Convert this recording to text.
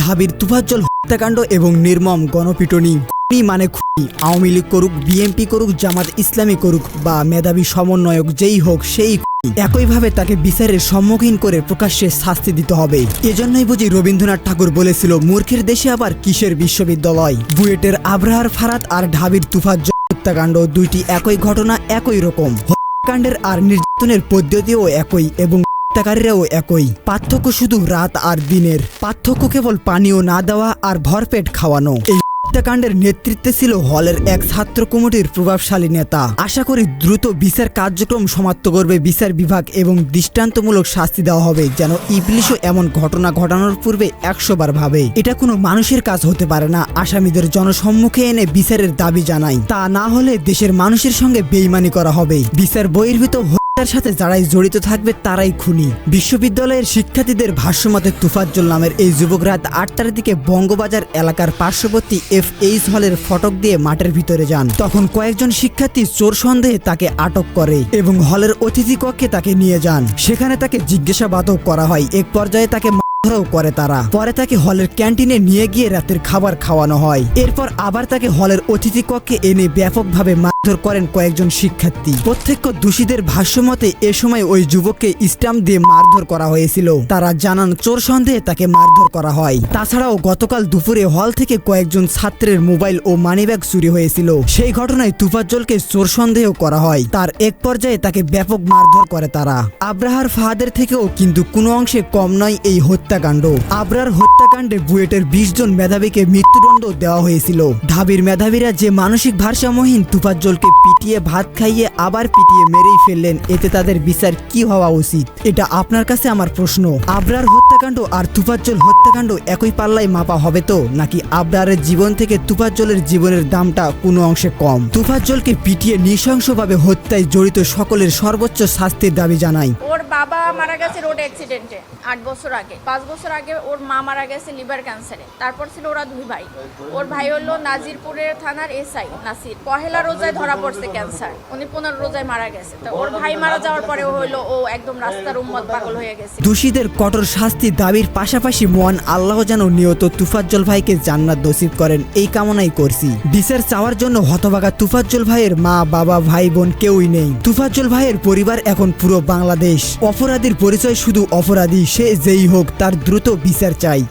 ঢাবির তুফাজ্জল হত্যাকাণ্ড এবং নির্মম গণপিটুনি। খুনি মানে খুনি, আওয়ামী লীগ করুক, বিএনপি করুক, জামাত ইসলামী করুক বা মেধাবী সমন্বয়ক যেই হোক সেই খুনি, একইভাবে তাকে বিচারের সম্মুখীন করে প্রকাশ্যে শাস্তি দিতে হবে। এজন্যই বুঝি রবীন্দ্রনাথ ঠাকুর বলেছিল, মূর্খের দেশে আবার কিসের বিশ্ববিদ্যালয়। বুয়েটের আবরার ফারাত আর ঢাবির তুফাজ্জল হত্যাকাণ্ড দুইটি একই ঘটনা, একই রকম। হত্যাকাণ্ডের আর নির্যাতনের পদ্ধতিও একই এবং হত্যাকারীরাও একই। পার্থক্য শুধু রাত আর দিনের। পার্থক্য কেবল পানীয় না দেওয়া আর ভরপেট খাওয়ানো। এই হত্যাকাণ্ডের নেতৃত্বে ছিল হলের এক ছাত্র কমিটির প্রভাবশালী নেতা। আশা করি দ্রুত বিচার কার্যক্রম সমাপ্ত করবে বিচার বিভাগ এবং দৃষ্টান্তমূলক শাস্তি দেওয়া হবে, যেন ইবলিশও এমন ঘটনা ঘটানোর পূর্বে ১০০ বার ভাবে। এটা কোনো মানুষের কাজ হতে পারে না। আসামিদের জনসম্মুখে এনে বিচারের দাবি জানাই। তা না হলে দেশের মানুষের সঙ্গে বেইমানি করা হবে। বিচার বহির্ভূত তার সাথে যারাই জড়িত থাকবে তারাই খুনি। বিশ্ববিদ্যালয়ের শিক্ষার্থীদের ভাষ্যমতে তুফাজ্জল নামের এই যুবক রাত ৮টার দিকে বঙ্গবাজার এলাকার পার্শ্ববর্তী FH হলের ফটক দিয়ে মাঠের ভিতরে যান। তখন কয়েকজন শিক্ষার্থী চোর সন্দেহে তাকে আটক করে এবং হলের অতিথি কক্ষে তাকে নিয়ে যান। সেখানে তাকে জিজ্ঞাসাবাদও করা হয়। এক পর্যায়ে তাকে করে তারা। পরে তাকে হলের ক্যান্টিনে নিয়ে গিয়ে রাতের খাবার খাওয়ানো হয়। এরপর আবার তাকে হলের অতিথি কক্ষে এনে ব্যাপকভাবে মারধর করেন কয়েকজন শিক্ষার্থী। প্রত্যক্ষ দোষীদের ভাষ্যমতে এ সময় ওই যুবককে স্টাম্প দিয়ে মারধর করা হয়েছিল। তারা জানান চোর সন্দেহে তাকে মারধর করা হয়। তাছাড়াও গতকাল দুপুরে হল থেকে কয়েকজন ছাত্রের মোবাইল ও মানিব্যাগ চুরি হয়েছিল। সেই ঘটনায় তুফাজ্জলকে চোর সন্দেহ করা হয়। তার এক পর্যায়ে তাকে ব্যাপক মারধর করে তারা। আবরাহার ফাহাদের থেকেও কিন্তু কোনো অংশে কম নয় এই হত্যাকাণ্ড। আবরার হত্যাকাণ্ডে বুয়েটের ২০ জন মেধাবীকে মৃত্যুদণ্ড দেওয়া হয়েছিল। ঢাবির মেধাবীরা যে মানসিক ভারসাম্যহীন তুফাজ্জলকে পিটিয়ে ভাত খাইয়ে আবার পিটিয়ে মেরেই ফেললেন, এতে তাদের বিচার কি হওয়া উচিত? এটা আপনার কাছে আমার প্রশ্ন। আবরার হত্যাকাণ্ড আর তুফাজ্জল হত্যাকাণ্ড একই পাল্লায় মাপা হবে তো, নাকি আবরারের জীবন থেকে তুফাজ্জলের জীবনের দামটা কোনো অংশে কম? তুফাজ্জলকে পিটিয়ে নৃশংসভাবে হত্যায় জড়িত সকলের সর্বোচ্চ শাস্তির দাবি জানাই। ওর বাবা মারা গেছে রোড অ্যাক্সিডেন্টে ৮ বছর আগে। ৫ বছর আগে ওর মা মারা গেছে লিভার ক্যান্সারে। তারপর ছিল ওরা ২ ভাই। ওর ভাই হলো নাজিরপুরের থানার SI নাসির। পহেলা রোজায় ধরা পড়ছে ক্যান্সার। উনি ১৫ রোজায় মারা গেছে। তো ওর ভাই মারা যাওয়ার পরে ও একদম রাস্তার উম্মত পাগল হয়ে গেছে। দোষীদের কঠোর শাস্তি দাবির পাশাপাশি মহান আল্লাহ যেন নিহত তুফাজ্জল ভাইকে জান্নাত নসিব করেন, এই কামনাই করছি। বিচার চাওয়ার জন্য হতভাগা তুফাজ্জল ভাইয়ের মা, বাবা, ভাই, বোন কেউই নেই। তুফাজ্জল ভাইয়ের পরিবার এখন পুরো বাংলাদেশ। অপরাধীর পরিচয় শুধু অপরাধী, সে যেই হোক তার দ্রুত বিচার চাই।